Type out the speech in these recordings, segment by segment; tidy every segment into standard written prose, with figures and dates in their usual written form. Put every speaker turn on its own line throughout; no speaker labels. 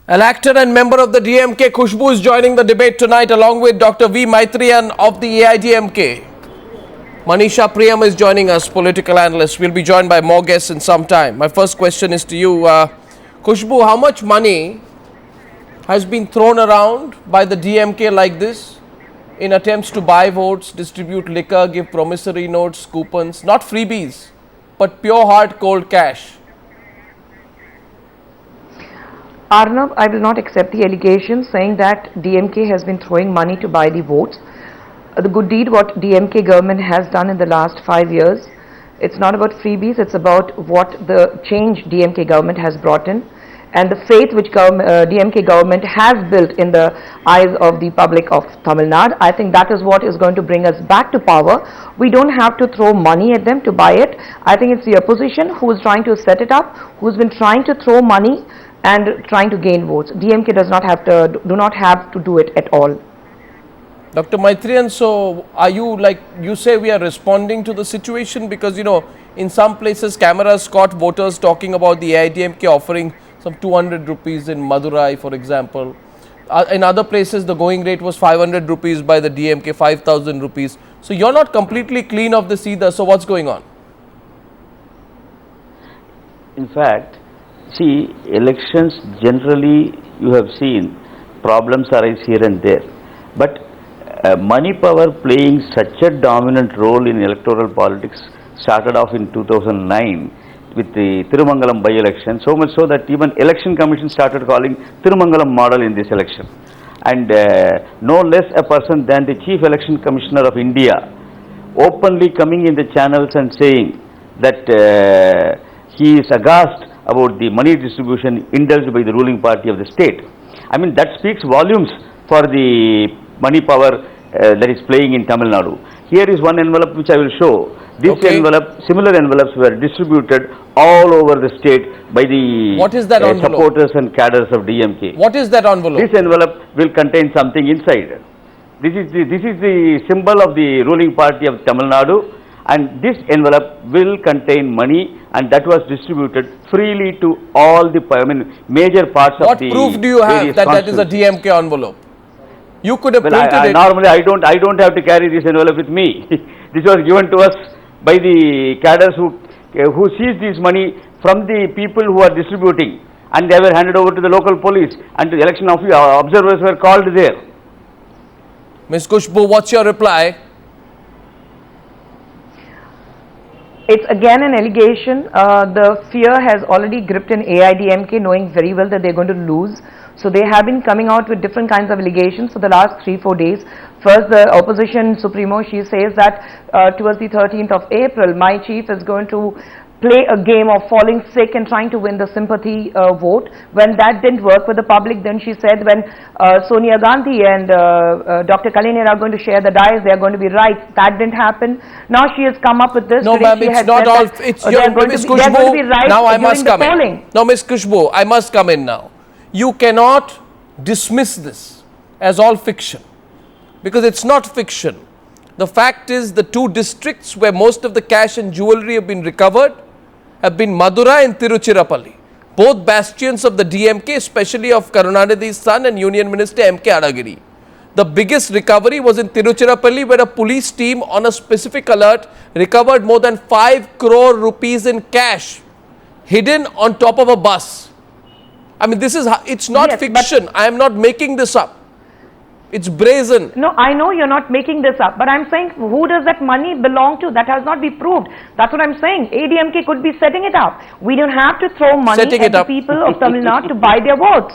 An actor and member of the DMK, Khushbu, is joining the debate tonight along with Dr. V. Maitriyan of the AIDMK. Manisha Priyam is joining us, political analyst. We'll be joined by more guests in some time. My first question is to you, Khushbu, how much money has been thrown around by the DMK like this in attempts to buy votes, distribute liquor, give promissory notes, coupons, not freebies, but pure hard cold cash?
Arnav, I will not accept the allegation saying that DMK has been throwing money to buy the votes. The good deed what DMK government has done in the last 5 years, it's not about freebies, it's about what the change DMK government has brought in and the faith which DMK government has built in the eyes of the public of Tamil Nadu. I think that is what is going to bring us back to power. We don't have to throw money at them to buy it. I think it's the opposition who is trying to set it up, who's been trying to throw money and trying to gain votes. DMK do not have to do it at all.
Dr. Maitriyan, so are you, like you say, we are responding to the situation because, you know, in some places cameras caught voters talking about the AIDMK offering some 200 rupees in Madurai, for example. In other places the going rate was 500 rupees by the DMK, 5,000 rupees. So you're not completely clean of this either. So what's going on?
In fact, see, elections generally you have seen problems arise here and there, but money power playing such a dominant role in electoral politics started off in 2009 with the Thirumangalam by-election, so much so that even election commission started calling Thirumangalam model in this election, and no less a person than the chief election commissioner of India openly coming in the channels and saying that he is aghast about the money distribution indulged by the ruling party of the state. I mean, that speaks volumes for the money power that is playing in Tamil Nadu. Here is one envelope which I will show. This envelope, similar envelopes were distributed all over the state by the
what is that
supporters and cadres of DMK.
What is that envelope?
This envelope will contain something inside. This is the symbol of the ruling party of Tamil Nadu, and this envelope will contain money, and that was distributed freely to all the major parts of the.
What proof do you have that that is a DMK envelope? You could have printed it.
Normally, I don't have to carry this envelope with me. This was given to us by the cadres who seized this money from the people who are distributing, and they were handed over to the local police, and the election observers were called there.
Ms. Khushbu, what's your reply?
It's again an allegation. The fear has already gripped in AIDMK, knowing very well that they're going to lose. So they have been coming out with different kinds of allegations for the last 3-4 days. First, the opposition supremo, she says that towards the 13th of April, my chief is going to play a game of falling sick and trying to win the sympathy vote. When that didn't work with the public, then she said when Sonia Gandhi and Dr. Kalaignar are going to share the dais, they are going to be right. That didn't happen. Now she has come up with this.
No, ma'am, it's not all. It's your Ms. Khushbu. Right now I must come in. Now, Ms. Khushbu, I must come in now. You cannot dismiss this as all fiction, because it's not fiction. The fact is, the two districts where most of the cash and jewelry have been recovered have been Madurai and Tiruchirappalli, both bastions of the DMK, especially of Karunanidhi's son and Union Minister M.K. Adagiri. The biggest recovery was in Tiruchirappalli, where a police team on a specific alert recovered more than 5 crore rupees in cash hidden on top of a bus. I mean, this is, it's not fiction. I am not making this up. It's brazen.
No, I know you're not making this up, but I'm saying, who does that money belong to? That has not been proved. That's what I'm saying. ADMK could be setting it up. We don't have to throw money at the people of Tamil Nadu to buy their votes.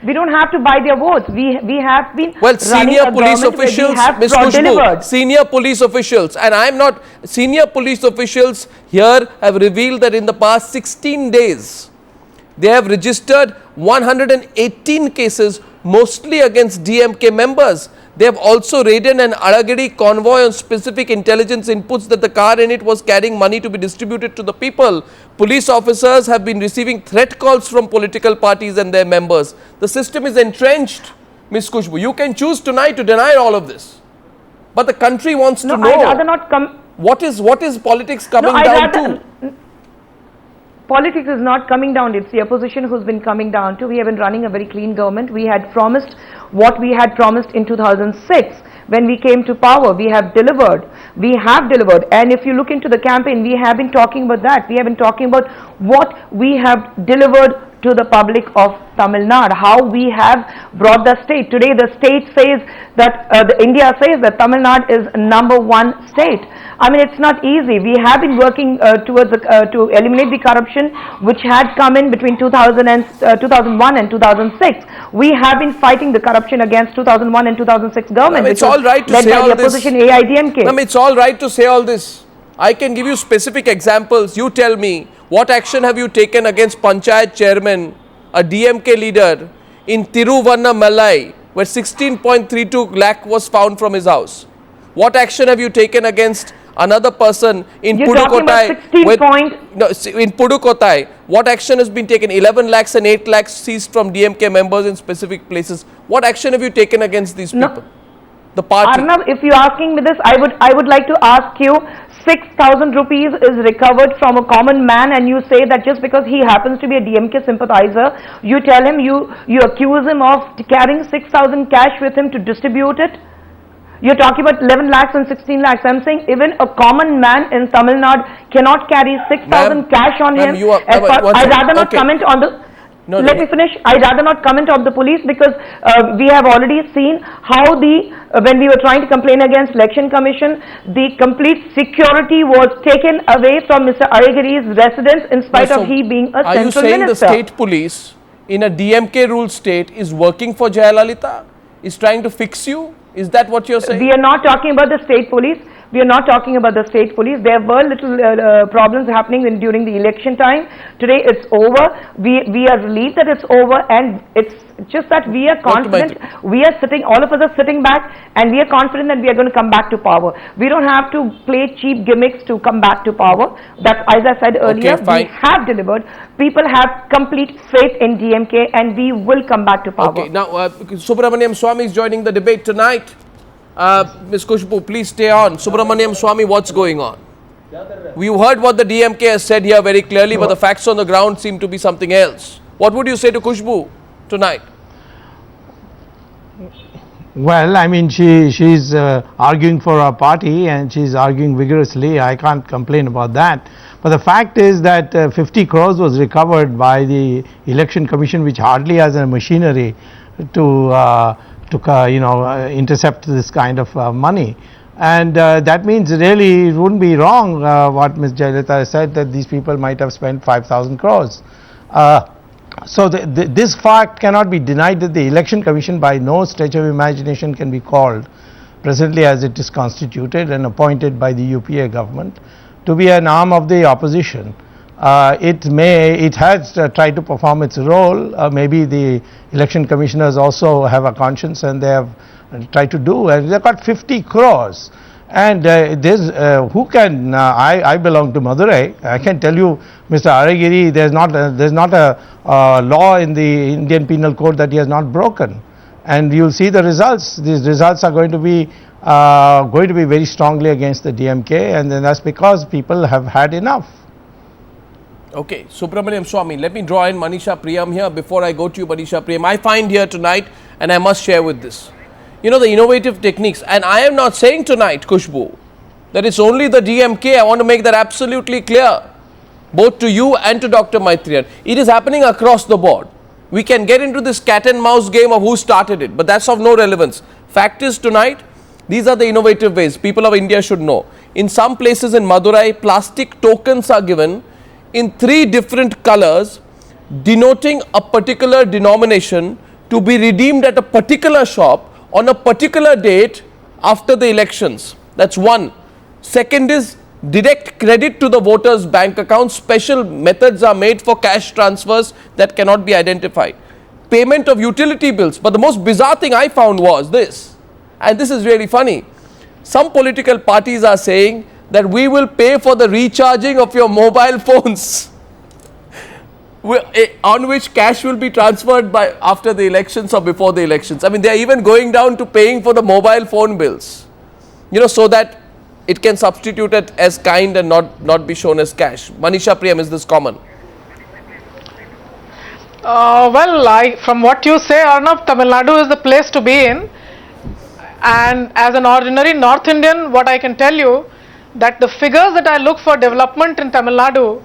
We don't have to buy their votes. We have been
senior police officials, Ms. Khushbu, senior police officials, and I'm not, senior police officials here have revealed that in the past 16 days, they have registered 118 cases, mostly against DMK members. They have also raided an Adagiri convoy on specific intelligence inputs that the car in it was carrying money to be distributed to the people. Police officers have been receiving threat calls from political parties and their members. The system is entrenched, Ms. Khushbu. You can choose tonight to deny all of this, but the country wants to know.
I'd rather not come.
What is politics coming down to?
politics is not coming down, it's the opposition who's been coming down to. We have been running a very clean government. We had promised what we had promised in 2006 when we came to power. We have delivered. We have delivered. And if you look into the campaign, we have been talking about that. We have been talking about what we have delivered to the public of Tamil Nadu, how we have brought the state. Today the state says that, India says that Tamil Nadu is #1 state. I mean, it's not easy. We have been working towards to eliminate the corruption which had come in between 2001 and 2006. We have been fighting the corruption against 2001 and 2006 government.
It's all right to say all this.
Led by the opposition AIDMK.
It's all right to say all this. I can give you specific examples. You tell me, what action have you taken against Panchayat chairman, a DMK leader in Tiruvannamalai, where 16.32 lakh was found from his house? What action have you taken against another person in Pudukottai? In Pudukottai, what action has been taken? 11 lakhs and 8 lakhs seized from DMK members in specific places. What action have you taken against these people? The party.
Arnab, if you're asking me this, I would like to ask you, 6,000 rupees is recovered from a common man, and you say that just because he happens to be a DMK sympathizer, you tell him, you accuse him of carrying 6,000 cash with him to distribute it? You're talking about 11 lakhs and 16 lakhs. I'm saying even a common man in Tamil Nadu cannot carry 6,000 cash on him. I'd rather not comment on the... Let me finish. I'd rather not comment on the police, because we have already seen how when we were trying to complain against Election Commission, the complete security was taken away from Mr. Arigiri's residence in spite of he being a central minister. Are you saying the
state police in a DMK ruled state is working for Jayalalitha? Is trying to fix you? Is that what you're saying?
We are not talking about the state police. We are not talking about the state police. There were little problems happening during the election time. Today it's over. We are relieved that it's over, and it's just that we are confident. We are sitting, all of us are sitting back, and we are confident that we are going to come back to power. We don't have to play cheap gimmicks to come back to power. That, as I said earlier, we have delivered. People have complete faith in DMK, and we will come back to power.
Okay, now Subramaniam Swamy is joining the debate tonight. Ms. Khushbu, please stay on. Subramaniam Swamy, what's going on? You heard what the DMK has said here very clearly, but the facts on the ground seem to be something else. What would you say to Khushbu tonight?
Well, I mean, she's arguing for our party, and she's arguing vigorously. I can't complain about that. But the fact is that 50 crores was recovered by the Election Commission, which hardly has a machinery to intercept this kind of money. And that means really it wouldn't be wrong what Ms. Jayalalitha said, that these people might have spent 5,000 crores. So this fact cannot be denied, that the Election Commission by no stretch of imagination can be called, presently as it is constituted and appointed by the UPA government, to be an arm of the opposition. It has tried to perform its role. Maybe the election commissioners also have a conscience, and they have tried to do, and they've got 50 crores. And who can, I belong to Madurai, I can tell you, Mr. Arigiri, there's not a law in the Indian Penal Code that he has not broken. And you'll see the results. These results are going to be very strongly against the DMK, and then that's because people have had enough.
Okay, Subramaniam Swamy, let me draw in Manisha Priyam here before I go to you, Manisha Priyam. I find here tonight, and I must share with this, you know, the innovative techniques, and I am not saying tonight, Khushbu, that it's only the DMK. I want to make that absolutely clear, both to you and to Dr. Maitriyan. It is happening across the board. We can get into this cat and mouse game of who started it, but that's of no relevance. Fact is tonight, these are the innovative ways people of India should know. In some places in Madurai, plastic tokens are given in 3 different colors, denoting a particular denomination to be redeemed at a particular shop on a particular date after the elections. That's one. Second is direct credit to the voters' bank accounts. Special methods are made for cash transfers that cannot be identified. Payment of utility bills. But the most bizarre thing I found was this, and this is really funny. Some political parties are saying that we will pay for the recharging of your mobile phones, on which cash will be transferred by after the elections or before the elections. I mean, they are even going down to paying for the mobile phone bills, you know, so that it can substitute it as kind and not be shown as cash. Manisha Priyam, is this common?
Well, from what you say, Arnab, Tamil Nadu is the place to be in. And as an ordinary North Indian, what I can tell you, that the figures that I look for development in Tamil Nadu,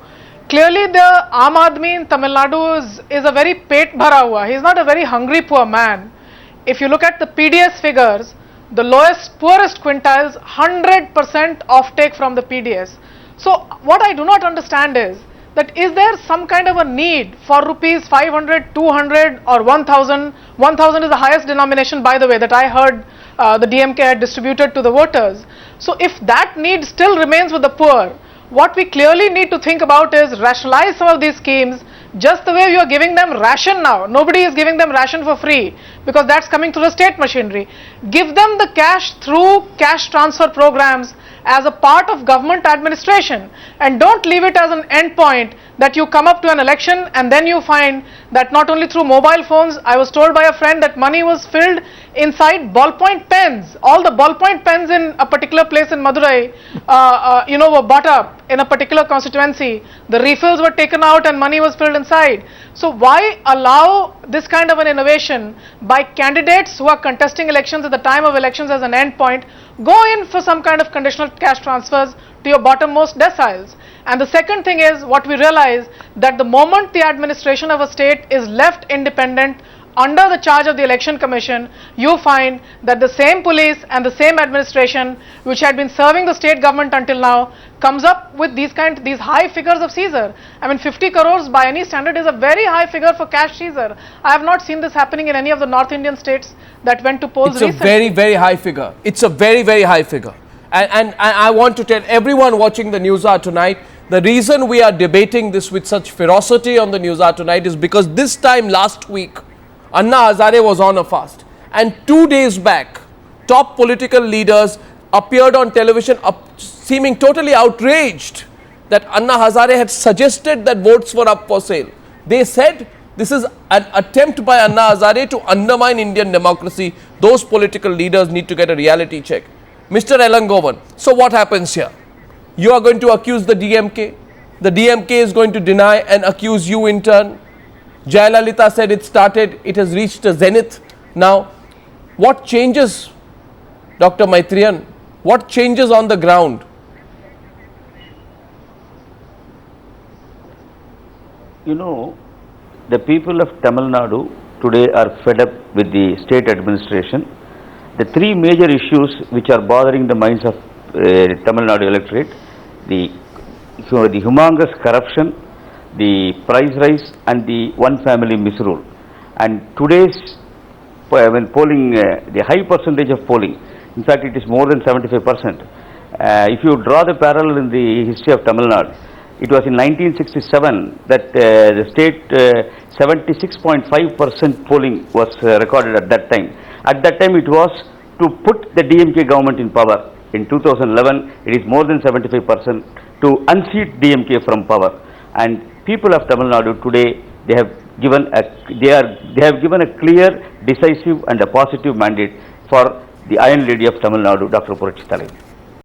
clearly the Aam Aadmi in Tamil Nadu is a very pet bhara hua. He is not a very hungry poor man. If you look at the PDS figures, the lowest, poorest quintiles, 100% offtake from the PDS. So what I do not understand is there some kind of a need for rupees 500, 200 or 1000? 1000 is the highest denomination, by the way, that I heard the DMK had distributed to the voters. So if that need still remains with the poor, what we clearly need to think about is rationalize some of these schemes, just the way you are giving them ration now. Nobody is giving them ration for free because that's coming through the state machinery. Give them the cash through cash transfer programs as a part of government administration, and don't leave it as an end point that you come up to an election and then you find that not only through mobile phones, I was told by a friend that money was filled inside ballpoint pens. All the ballpoint pens in a particular place in Madurai, were bought up in a particular constituency. The refills were taken out and money was filled inside. So why allow this kind of an innovation by candidates who are contesting elections at the time of elections as an end point? Go in for some kind of conditional cash transfers to your bottommost deciles. And the second thing is, what we realize, that the moment the administration of a state is left independent under the charge of the Election Commission, you find that the same police and the same administration which had been serving the state government until now comes up with these high figures of seizure. I mean, 50 crores by any standard is a very high figure for cash seizure. I have not seen this happening in any of the North Indian states that went to polls recently.
It's a very, very high figure. It's a very, very high figure. And I want to tell everyone watching the News Hour tonight, the reason we are debating this with such ferocity on the News Hour tonight is because this time last week, Anna Hazare was on a fast, and 2 days back, top political leaders appeared on television seeming totally outraged that Anna Hazare had suggested that votes were up for sale. They said this is an attempt by Anna Hazare to undermine Indian democracy. Those political leaders need to get a reality check. Mr. Elangovan, so what happens here? You are going to accuse the DMK. The DMK is going to deny and accuse you in turn. Jayalalitha said it started, it has reached a zenith. Now, what changes, Dr. Maitriyan? What changes on the ground?
You know, the people of Tamil Nadu today are fed up with the state administration. The three major issues which are bothering the minds of Tamil Nadu electorate, the humongous corruption, the price rise and the one family misrule. And today's polling, the high percentage of polling, in fact it is more than 75%. If you draw the parallel in the history of Tamil Nadu, it was in 1967 that the state 76.5% polling was recorded at that time. At that time it was to put the DMK government in power. In 2011 it is more than 75% to unseat DMK from power. And people of Tamil Nadu today, they have given a clear, decisive and a positive mandate for the Iron Lady of Tamil Nadu, Dr. Puratchi Thalaivi.